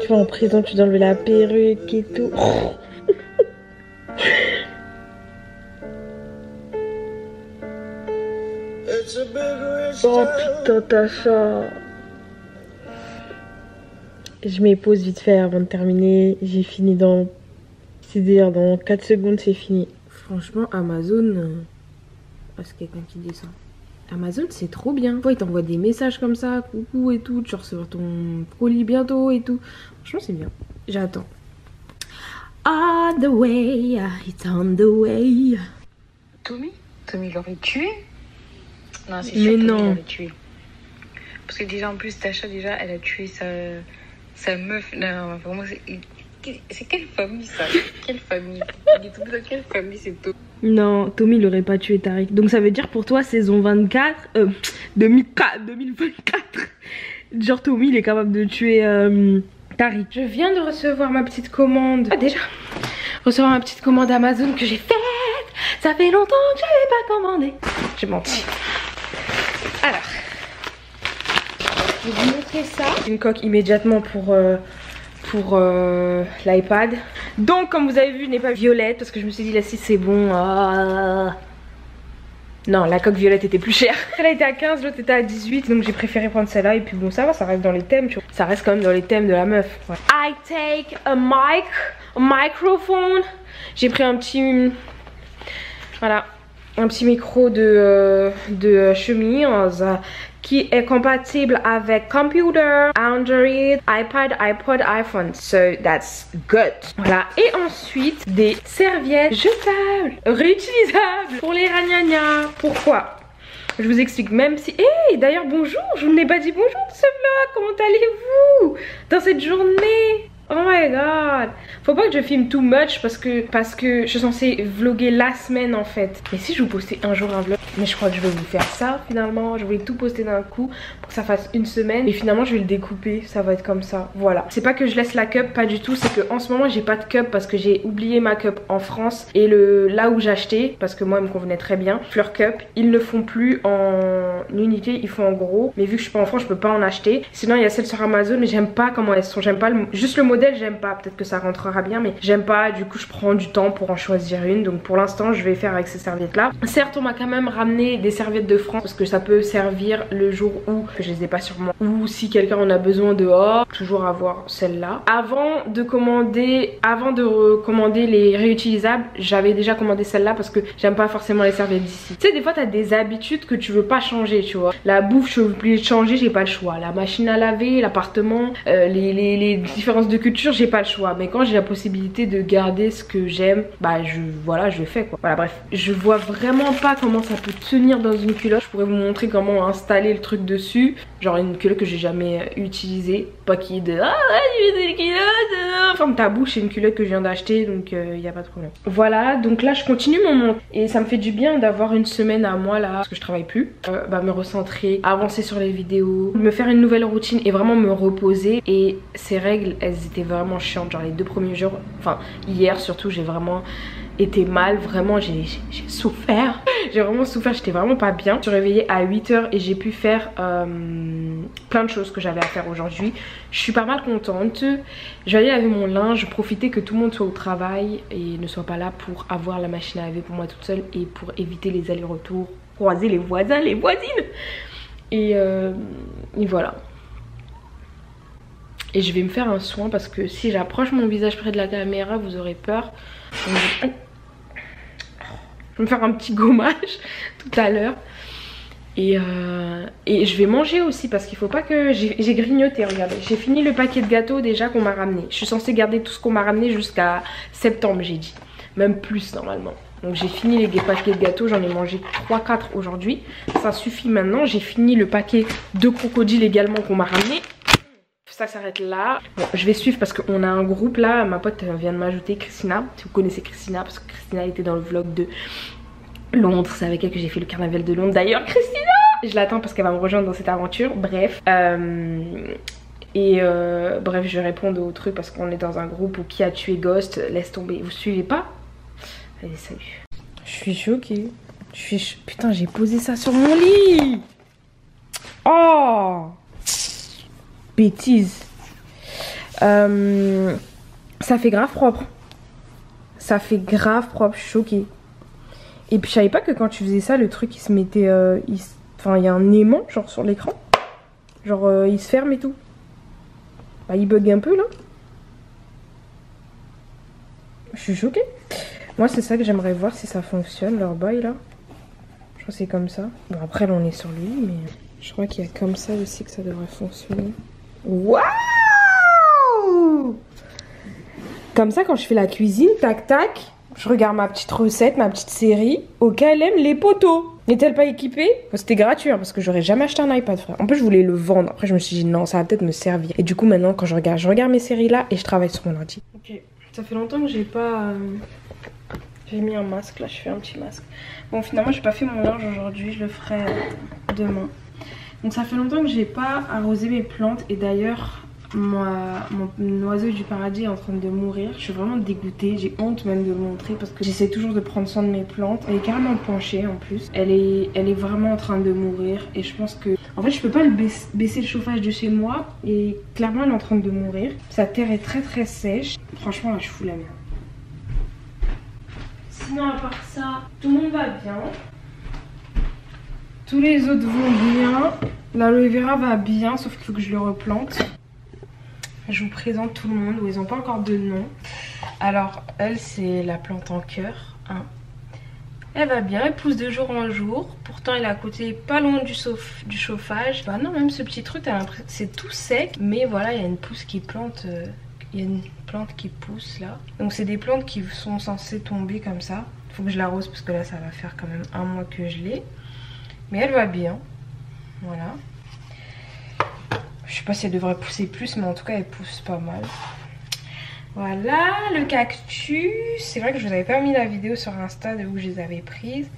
Tu vas en prison, tu dois enlever la perruque et tout. Oh putain, Tasha. Je mets pause vite fait avant de terminer. J'ai fini dans... C'est-à-dire dans 4 secondes, c'est fini. Franchement, Amazon... Ah, c'est quelqu'un qui dit ça. Amazon, c'est trop bien. Des fois, ils t'envoient des messages comme ça, coucou et tout. Tu vas recevoir ton colis bientôt et tout. Franchement, c'est bien. J'attends. On the way, it's on the way. Tommy l'aurait tué? Non, c'est sûr que Tommy l'aurait tué. Parce que déjà, en plus, Tasha, déjà, elle a tué sa meuf. Non, vraiment, c'est quelle famille, ça? Quelle famille? Il est tout dans quelle famille, c'est Tommy? Non, Tommy il aurait pas tué Tariq. Donc ça veut dire pour toi saison 24, 2024. Genre Tommy il est capable de tuer Tariq. Je viens de recevoir ma petite commande. Ah déjà, recevoir ma petite commande Amazon que j'ai faite. Ça fait longtemps que j'avais pas commandé. J'ai menti. Alors, je vais vous montrer ça. Une coque immédiatement pour l'iPad. Donc comme vous avez vu, je n'ai pas violette parce que je me suis dit là si c'est bon. Non, la coque violette était plus chère. Elle a été à 15, l'autre était à 18, donc j'ai préféré prendre celle-là. Et puis bon, ça va, ça reste dans les thèmes, tu vois. Ça reste quand même dans les thèmes de la meuf. Ouais. I take a microphone. J'ai pris un petit... Voilà, un petit micro de chemise qui est compatible avec computer, Android, iPad, iPod, iPhone. So that's good. Voilà. Et ensuite, des serviettes jetables, réutilisables pour les ragnagnas. Pourquoi? Je vous explique. Même si... Hey, d'ailleurs, bonjour. Je vous n'ai pas dit bonjour de ce vlog. Comment allez-vous dans cette journée? Oh my god. Faut pas que je filme too much parce que je suis censée vlogger la semaine en fait. Mais si je vous postais un jour un vlog, mais je crois que je vais vous faire ça finalement. Je voulais tout poster d'un coup pour que ça fasse une semaine. Et finalement je vais le découper, ça va être comme ça. Voilà. C'est pas que je laisse la cup, pas du tout. C'est que en ce moment j'ai pas de cup parce que j'ai oublié ma cup en France. Et là où j'achetais, parce que moi elle me convenait très bien, Fleur Cup, ils ne font plus en unité, ils font en gros. Mais vu que je suis pas en France, je peux pas en acheter. Sinon il y a celle sur Amazon, mais j'aime pas comment elles sont. J'aime pas juste le modèle, j'aime pas. Peut-être que ça rentrera bien, mais j'aime pas. Du coup je prends du temps pour en choisir une. Donc pour l'instant je vais faire avec ces serviettes là. Certes on m'a quand même ramené des serviettes de France parce que ça peut servir le jour où je les ai pas sur moi, ou si quelqu'un en a besoin dehors. Toujours avoir celle-là. Avant de commander les réutilisables, j'avais déjà commandé celle-là parce que j'aime pas forcément les serviettes d'ici. Tu sais, des fois t'as des habitudes que tu veux pas changer, tu vois. La bouffe je veux plus changer, j'ai pas le choix. La machine à laver, l'appartement, les différences de culture, j'ai pas le choix. Mais quand j'ai la possibilité de garder ce que j'aime, bah je le fais quoi. Voilà, bref, je vois vraiment pas comment ça peut tenir dans une culotte. Je pourrais vous montrer comment installer le truc dessus. Genre une culotte que j'ai jamais utilisée. Pas qui est de ah ouais, j'ai une culotte. Ferme ta bouche, c'est une culotte que je viens d'acheter, donc y a pas de problème. Voilà, donc là je continue mon montage et ça me fait du bien d'avoir une semaine à moi là parce que je travaille plus. Me recentrer, avancer sur les vidéos, me faire une nouvelle routine et vraiment me reposer. Et ces règles, elles étaient vraiment chiantes. Genre les 2 premiers jours, enfin hier surtout, j'ai vraiment été mal, vraiment j'ai souffert. J'ai vraiment souffert, j'étais vraiment pas bien. Je suis réveillée à 8 h et j'ai pu faire plein de choses que j'avais à faire aujourd'hui. Je suis pas mal contente. Je vais aller laver mon linge, profiter que tout le monde soit au travail et ne soit pas là pour avoir la machine à laver pour moi toute seule et pour éviter les allers-retours, croiser les voisins, les voisines. Et voilà. Et je vais me faire un soin parce que si j'approche mon visage près de la caméra, vous aurez peur. Donc, je vais me faire un petit gommage tout à l'heure. Et je vais manger aussi parce qu'il faut pas que... J'ai grignoté, regardez. J'ai fini le paquet de gâteaux déjà qu'on m'a ramené. Je suis censée garder tout ce qu'on m'a ramené jusqu'à septembre, j'ai dit. Même plus normalement. Donc j'ai fini les paquets de gâteaux, j'en ai mangé 3-4 aujourd'hui. Ça suffit maintenant. J'ai fini le paquet de crocodiles également qu'on m'a ramené. Ça s'arrête là. Bon, je vais suivre parce qu'on a un groupe là. Ma pote vient de m'ajouter, Christina. Si vous connaissez Christina, parce que Christina était dans le vlog de Londres. C'est avec elle que j'ai fait le carnaval de Londres. D'ailleurs, Christina, je l'attends parce qu'elle va me rejoindre dans cette aventure. Bref. Bref, je vais répondre au truc parce qu'on est dans un groupe où qui a tué Ghost. Laisse tomber. Vous suivez pas? Allez, salut. Je suis choquée. Putain, j'ai posé ça sur mon lit. Oh, bêtise. Ça fait grave propre. Ça fait grave propre, je suis choquée. Et puis je savais pas que quand tu faisais ça, le truc il se mettait... Enfin, il y a un aimant genre sur l'écran. Genre il se ferme et tout. Bah, il bug un peu là. Je suis choquée. Moi c'est ça que j'aimerais voir si ça fonctionne, leur bail là. Je crois que c'est comme ça. Bon après là on est sur lui, mais je crois qu'il y a comme ça aussi que ça devrait fonctionner. Waouh! Comme ça quand je fais la cuisine, tac tac, je regarde ma petite recette, ma petite série, auquel aime les poteaux. N'est-elle pas équipée? C'était gratuit hein, parce que j'aurais jamais acheté un iPad frère. En plus je voulais le vendre. Après je me suis dit non, ça va peut-être me servir. Et du coup maintenant quand je regarde mes séries là et je travaille sur mon ordi. Ok, ça fait longtemps que j'ai pas... J'ai mis un masque, là je fais un petit masque. Bon finalement j'ai pas fait mon linge aujourd'hui, je le ferai demain. Donc ça fait longtemps que j'ai pas arrosé mes plantes et d'ailleurs mon oiseau du paradis est en train de mourir. Je suis vraiment dégoûtée, j'ai honte même de le montrer parce que j'essaie toujours de prendre soin de mes plantes. Elle est carrément penchée en plus, elle est vraiment en train de mourir et je pense que... En fait je peux pas baisser le chauffage de chez moi et clairement elle est en train de mourir. Sa terre est très sèche, franchement là je fous la merde. Sinon à part ça, tout le monde va bien. Tous les autres vont bien. L'aloe vera va bien, sauf qu'il faut que je le replante. Je vous présente tout le monde, où ils n'ont pas encore de nom. Alors, elle, c'est la plante en cœur. Hein. Elle va bien, elle pousse de jour en jour. Pourtant, elle est à côté, pas loin du chauffage. Bah non, même ce petit truc, c'est tout sec. Mais voilà, il y a une pousse qui plante... Il y a une plante qui pousse là. Donc c'est des plantes qui sont censées tomber comme ça. Il faut que je l'arrose parce que là ça va faire quand même un mois que je l'ai. Mais elle va bien. Voilà. Je sais pas si elle devrait pousser plus, mais en tout cas elle pousse pas mal. Voilà, le cactus. C'est vrai que je vous avais pas mis la vidéo sur Insta de où je les avais prises.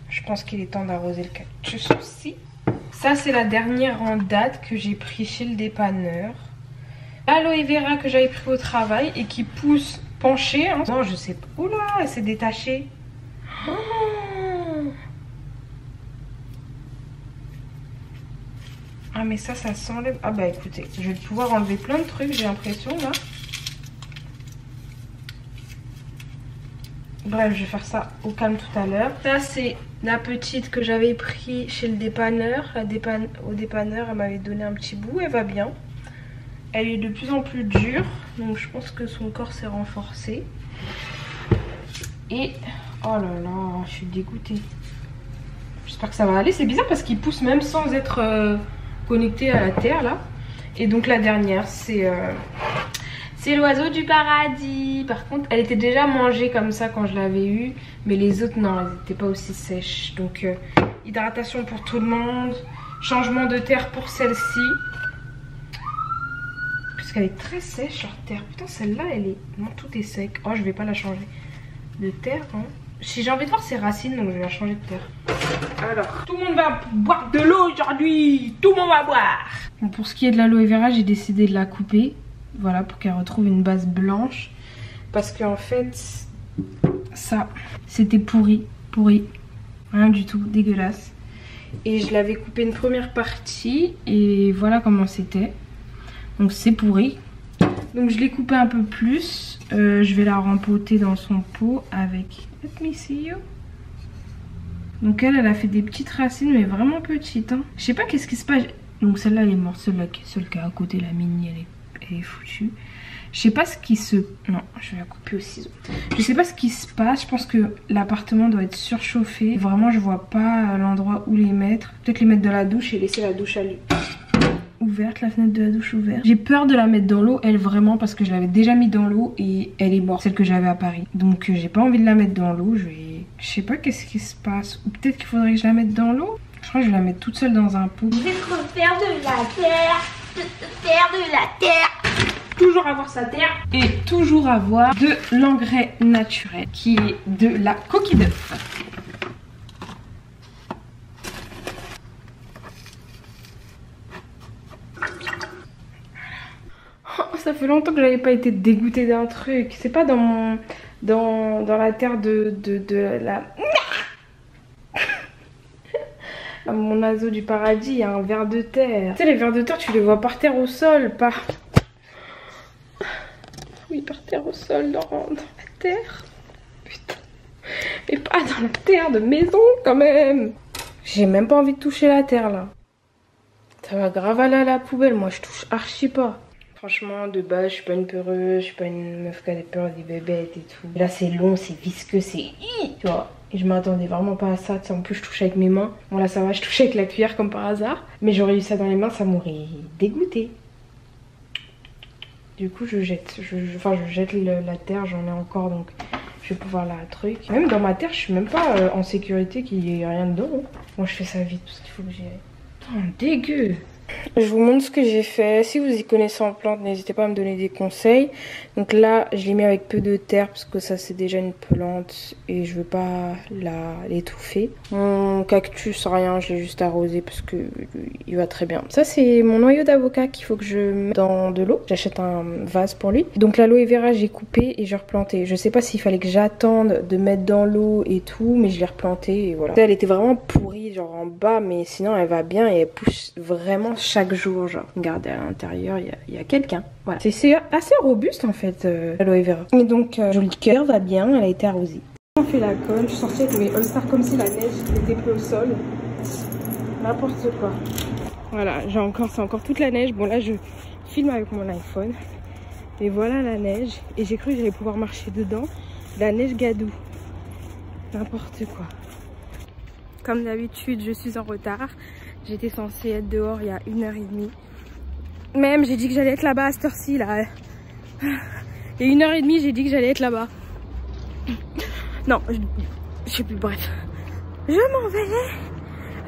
Je pense qu'il est temps d'arroser le cactus aussi. Ça c'est la dernière en date que j'ai pris chez le dépanneur. L'aloe vera que j'avais pris au travail et qui pousse penchée. Hein. Non, je sais pas. Oula, elle s'est détachée. Oh. Ah, mais ça s'enlève. Ah, bah écoutez, je vais pouvoir enlever plein de trucs, j'ai l'impression là. Bref, je vais faire ça au calme tout à l'heure. Ça, c'est la petite que j'avais pris chez le dépanneur. Au dépanneur, elle m'avait donné un petit bout. Elle va bien. Elle est de plus en plus dure, donc je pense que son corps s'est renforcé. Et oh là là, je suis dégoûtée. J'espère que ça va aller. C'est bizarre parce qu'il pousse même sans être connecté à la terre là. Et donc la dernière, c'est l'oiseau du paradis. Par contre, elle était déjà mangée comme ça quand je l'avais eue, mais les autres non, elles n'étaient pas aussi sèches. Donc hydratation pour tout le monde, changement de terre pour celle-ci. Elle est très sèche sur terre. Putain, celle-là, elle est... Non, tout est sec. Oh, je vais pas la changer de terre. Hein. Si j'ai envie de voir ses racines, donc je vais la changer de terre. Alors, tout le monde va boire de l'eau aujourd'hui. Tout le monde va boire. Bon, pour ce qui est de l'aloe vera, j'ai décidé de la couper. Voilà, pour qu'elle retrouve une base blanche. Parce qu'en fait, ça, c'était pourri. Rien du tout, dégueulasse. Et je l'avais coupé une première partie. Et voilà comment c'était. Donc c'est pourri. Donc je l'ai coupé un peu plus. Je vais la rempoter dans son pot avec... Let me see you. Donc elle a fait des petites racines, mais vraiment petites. Hein. Je sais pas qu'est-ce qui se passe. Donc celle-là elle est morte. Celle qui est à côté, la mini, elle est foutue. Je sais pas ce qui se... Non, je vais la couper au ciseau. Je sais pas ce qui se passe. Je pense que l'appartement doit être surchauffé. Vraiment, je vois pas l'endroit où les mettre. Peut-être les mettre dans la douche et laisser la douche ouverte, la fenêtre de la douche ouverte. J'ai peur de la mettre dans l'eau, elle vraiment, parce que je l'avais déjà mis dans l'eau et elle est morte, celle que j'avais à Paris. Donc j'ai pas envie de la mettre dans l'eau. Je sais pas qu'est-ce qui se passe. Ou peut-être qu'il faudrait que je la mette dans l'eau. Je crois que je vais la mettre toute seule dans un pot. Je vais faire de la terre, faire de la terre. Toujours avoir sa terre et toujours avoir de l'engrais naturel qui est de la coquille d'œuf. Ça fait longtemps que j'avais pas été dégoûtée d'un truc. C'est pas dans la terre de la... À mon oiseau du paradis, il y a un ver de terre. Tu sais, les vers de terre, tu les vois par terre au sol, pas... Oui, par terre au sol, dans la terre. Putain. Mais pas dans la terre de maison, quand même. J'ai même pas envie de toucher la terre, là. Ça va grave aller à la poubelle, moi, je touche archi pas. Franchement, de base, je suis pas une peureuse, je suis pas une meuf qui a des peurs des bébêtes et tout. Là, c'est long, c'est visqueux, c'est... Tu vois. Et je m'attendais vraiment pas à ça. Tu sais, en plus, je touche avec mes mains. Bon, là, ça va, je touche avec la cuillère comme par hasard. Mais j'aurais eu ça dans les mains, ça m'aurait dégoûté. Du coup, je jette. Je jette la terre, j'en ai encore, donc je vais pouvoir la truc. Même dans ma terre, je suis même pas en sécurité qu'il y ait rien dedans. Moi, je fais ça vite parce qu'il faut que j'y aille. Putain, dégueu. Je vous montre ce que j'ai fait. Si vous y connaissez en plantes, n'hésitez pas à me donner des conseils. Donc là, je l'ai mis avec peu de terre parce que ça c'est déjà une plante et je veux pas l'étouffer. Mon cactus, rien, je l'ai juste arrosé parce que il va très bien. Ça c'est mon noyau d'avocat qu'il faut que je mette dans de l'eau. J'achète un vase pour lui. Donc l'aloe vera, j'ai coupé et j'ai replanté. Je sais pas s'il fallait que j'attende de mettre dans l'eau et tout, mais je l'ai replanté et voilà. Elle était vraiment pourrie, genre en bas, mais sinon elle va bien et elle pousse vraiment chaque jour, genre regardez à l'intérieur il y a quelqu'un, voilà, c'est assez robuste en fait l'aloe vera. Et donc joli cœur, va bien, elle a été arrosée. On fait la conne, je suis sortie avec mes all-stars comme si la neige était plus au sol, n'importe quoi. Voilà, c'est encore toute la neige. Bon là je filme avec mon iPhone et voilà la neige et j'ai cru que j'allais pouvoir marcher dedans, la neige gadou, n'importe quoi. Comme d'habitude, je suis en retard. J'étais censée être dehors il y a 1h30. Même, j'ai dit que j'allais être là-bas à cette heure-ci, là. Il y a 1h30, j'ai dit que j'allais être là-bas. Non, je sais plus, bref. Je m'en vais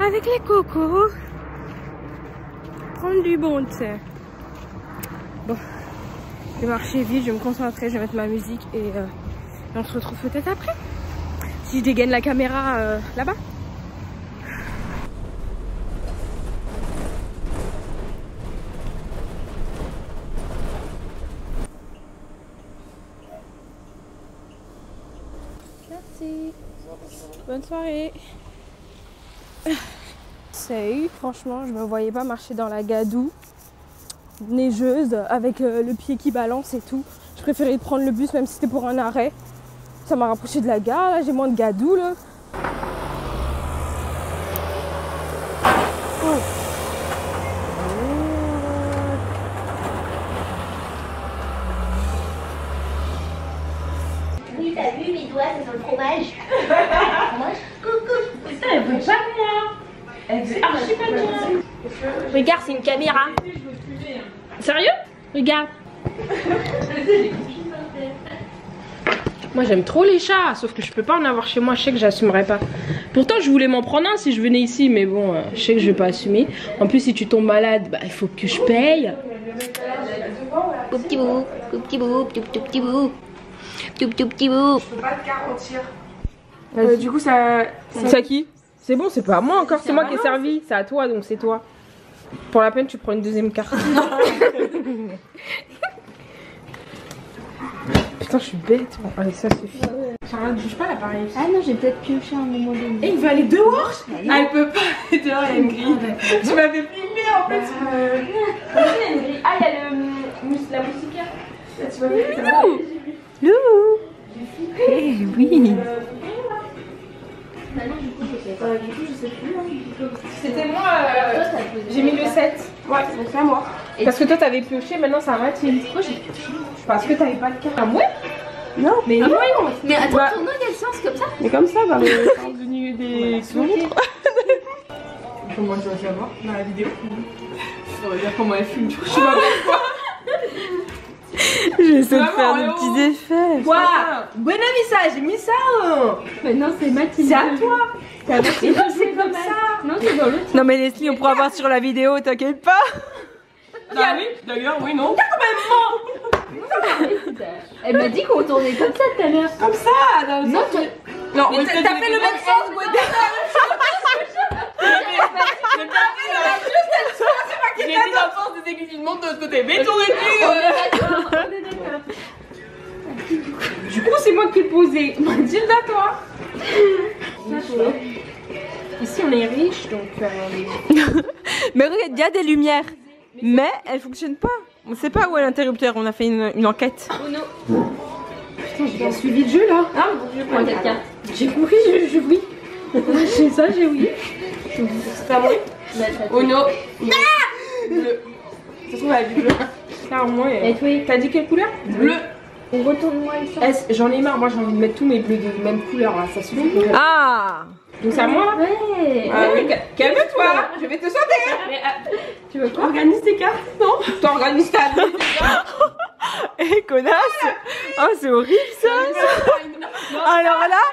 avec les cocos. Prendre du bon, tu sais. Bon, je vais marcher vite, je vais me concentrer, je vais mettre ma musique et on se retrouve peut-être après. Si je dégaine la caméra là-bas. Merci. Bonne soirée. Salut, franchement, je me voyais pas marcher dans la gadoue neigeuse avec le pied qui balance et tout. Je préférais prendre le bus même si c'était pour un arrêt. Ça m'a rapproché de la gare, là, j'ai moins de gadoue là. Oh. Oui, t'as vu mes doigts, c'est sur le fromage. Fromage. Coucou. Putain, elle veut pas de moi. Elle veut archi pas de moi. Regarde, c'est une caméra. Sérieux? Regarde. Moi j'aime trop les chats, sauf que je peux pas en avoir chez moi, je sais que j'assumerais pas. Pourtant je voulais m'en prendre un si je venais ici, mais bon, je sais que je vais pas assumer. En plus si tu tombes malade, bah il faut que je paye. Tout petit bout, tout petit bout, tout petit bout. Tout petit bout. Je peux pas te garantir. Du coup ça... C'est à qui? C'est bon, c'est pas à moi encore, c'est moi qui ai servi, c'est à toi donc c'est toi. Pour la peine tu prends une deuxième carte. Putain, je suis bête. Bon, allez, ça suffit. Charlotte, bouge pas l'appareil. Ah non, j'ai peut-être pioché un moment donné. Et il veut aller dehors? Ah, elle peut pas aller dehors, il y a une grille. Tu m'avais filmé en fait. Il y a une grille. Ah, il y a la moustiquaire. Là, tu m'avais fait ça. Loulou. Eh oui. Du coup, je sais plus. C'était moi. J'ai mis le 7. Ouais, donc c'est à moi. Parce que toi, t'avais pioché, maintenant c'est à Mathilde. Pourquoi j'ai pioché? Parce que t'avais pas de carte. Ah ouais? Non, mais non. Mais attends, ton nom, il a le sens comme ça? Mais comme ça, bah, c'est devenu des sourires. Comment tu vas savoir dans la vidéo? Je voudrais dire comment elle fume. Je sais pas pourquoi. J'essaie de faire des petits effets. Quoi? Bon avis ça, j'ai mis ça. Mais non, c'est Mathilde. C'est à toi. C'est à Mathilde. Non, c'est comme ça. Non, c'est dans le. Non mais Leslie, on pourra voir sur la vidéo, t'inquiète pas. Ah oui, d'ailleurs, oui, non. Elle m'a dit qu'on tournait comme ça tout à l'heure. Comme ça. Non, Non, mais t'as fait le même sens, moi. J'ai dit dans le sens des aiguilles du monde de l'autre côté. Mais tournez plus. On est d'accord. Du coup, c'est moi qui ai posé. Mathilde, à toi. Ici on est riche donc. Mais regarde, il y a des lumières, mais elles fonctionnent pas. On sait pas où est l'interrupteur. On a fait une enquête. Oh non. Putain, j'ai bien suivi le jeu là. Ah bon, je prends quelqu'un. J'ai compris, je oui. J'ai ça, j'ai oui. C'est pas vrai. Oh non. Bleu. Ça se trouve elle a du bleu. Clairement. T'as dit quelle couleur? Bleu. Retourne-moi le sang. J'en ai marre, moi j'ai envie de mettre tous mes bleus de même couleur là, ça suffit. Ah. Donc c'est à moi là? Ouais. Ah oui, calme-toi, je vais te sauter. Mais tu veux quoi? Organise tes cartes? Non. T'organises ta vie. Eh connasse. Oh c'est horrible ça. Alors là,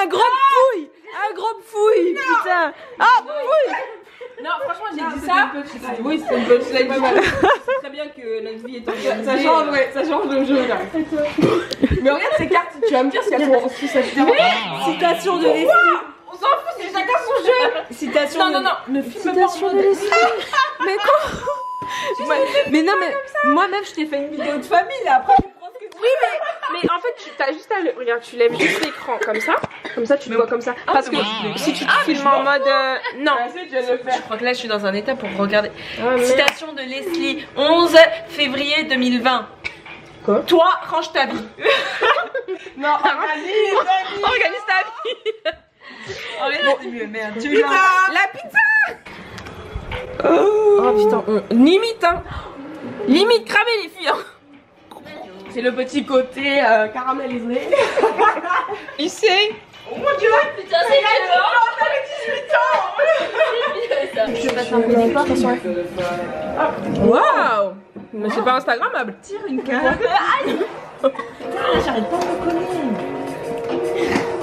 un gros fouille. Un gros fouille, putain. Ah fouille. Non, franchement, j'ai dit ça. Oui, c'est une punchline pas mal. C'est très bien que notre vie est organisée. Ça change, ouais, ça change le jeu là. Mais regarde ces cartes, tu vas me dire si elles sont aussi ça. Citation de Leslie. On s'en fout, c'est chacun son jeu. Citation. Non, ne filme pas. Mais quoi? Mais non, mais moi-même je t'ai fait une vidéo de famille là. Après, tu prends ce que tu veux. Oui, mais en fait, tu as juste à le. Regarde, tu lèves juste l'écran comme ça tu te vois comme ça. Parce que si tu te filmes en mode. Non, je crois que là je suis dans un état pour regarder. Citation de Leslie, 11 février 2020. Quoi? Toi, range ta vie. Non, organise ta vie. C'est mieux, merde. La pizza. Oh putain, limite hein. Limite cramé les filles hein. C'est le petit côté caramélisé. Ici. Oh mon dieu, putain, c'est la 18 ans. Je passe un peu d'effort, attention. Waouh. Mais c'est pas instagrammable. Tire une carte. J'arrête pas de me connaître.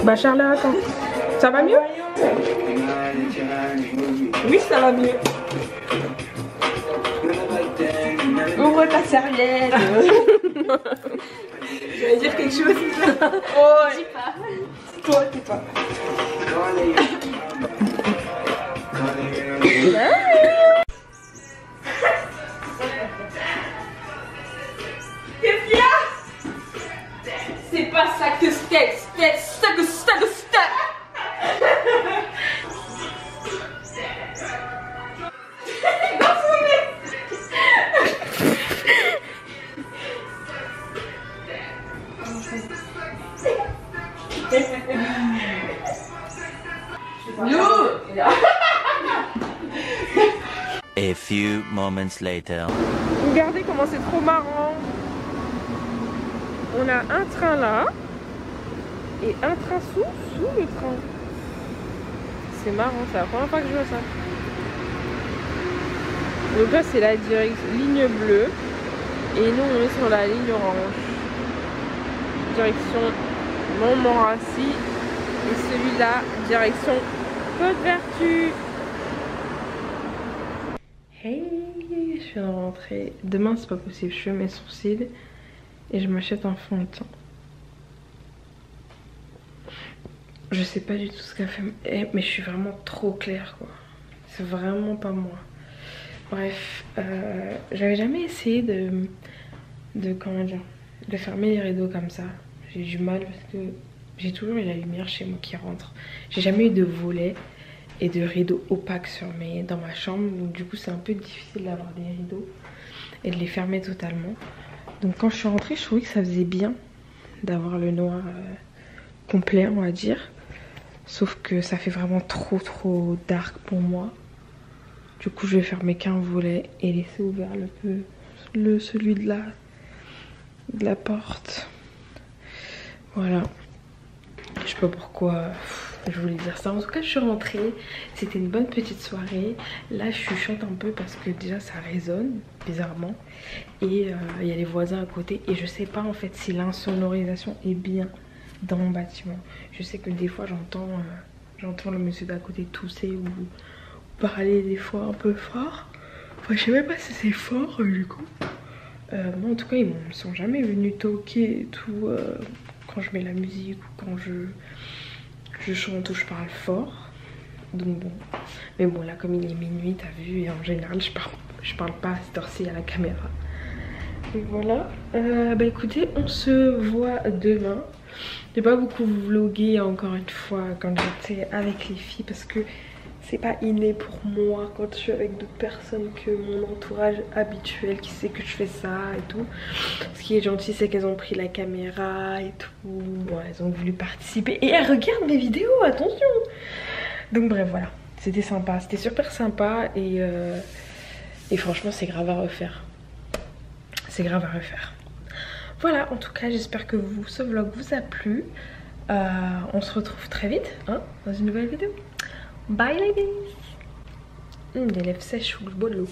Bah Charlotte, attends. Ça va mieux? Oui, ça va mieux. Ouvre ta serviette. Je vais dire quelque chose. Oh, dis pas. Toi, dis pas. Qu'est-ce qu'il y a? C'est pas ça que c'était. A few moments later. Regardez comment c'est trop marrant. On a un train là et un train sous le train. C'est marrant, c'est la première fois que je vois ça. Donc là c'est la ligne bleue et nous on est sur la ligne orange. Direction Montmorency et celui-là direction Côte-Vertu. Hey, je viens de rentrer. Demain c'est pas possible, je fais mes sourcils et je m'achète un fond de teint. Je sais pas du tout ce qu'elle fait, mais je suis vraiment trop claire quoi. C'est vraiment pas moi. Bref, j'avais jamais essayé de comment dire, de fermer les rideaux comme ça. J'ai du mal parce que j'ai toujours eu la lumière chez moi qui rentre. J'ai jamais eu de volets et de rideaux opaques dans ma chambre, donc du coup c'est un peu difficile d'avoir des rideaux et de les fermer totalement. Donc quand je suis rentrée, je trouvais que ça faisait bien d'avoir le noir complet, on va dire. Sauf que ça fait vraiment trop dark pour moi. Du coup je vais fermer qu'un volet et laisser ouvert celui de la porte. Voilà. Je sais pas pourquoi je voulais dire ça. En tout cas je suis rentrée. C'était une bonne petite soirée. Là je chuchote un peu parce que déjà ça résonne bizarrement. Et il y a les voisins à côté. Et je sais pas en fait si l'insonorisation est bien dans mon bâtiment. Je sais que des fois j'entends le monsieur d'à côté tousser ou parler des fois un peu fort. Enfin je sais même pas si c'est fort du coup. Moi en tout cas ils me sont jamais venus toquer et tout quand je mets la musique ou quand je chante ou je parle fort. Donc bon. Mais bon là comme il est minuit t'as vu et en général je parle pas à cette heure-ci à la caméra. Donc voilà. Bah écoutez on se voit demain J'ai pas beaucoup vlogué encore une fois quand j'étais avec les filles parce que c'est pas inné pour moi quand je suis avec d'autres personnes que mon entourage habituel qui sait que je fais ça et tout. Ce qui est gentil c'est qu'elles ont pris la caméra et tout, bon, elles ont voulu participer et elles regardent mes vidéos, attention. Donc bref voilà, c'était sympa, c'était super sympa et franchement c'est grave à refaire. C'est grave à refaire. Voilà, en tout cas j'espère que ce vlog vous a plu. On se retrouve très vite hein, dans une nouvelle vidéo. Bye ladies. Des lèvres sèches, faut que je bois de l'eau.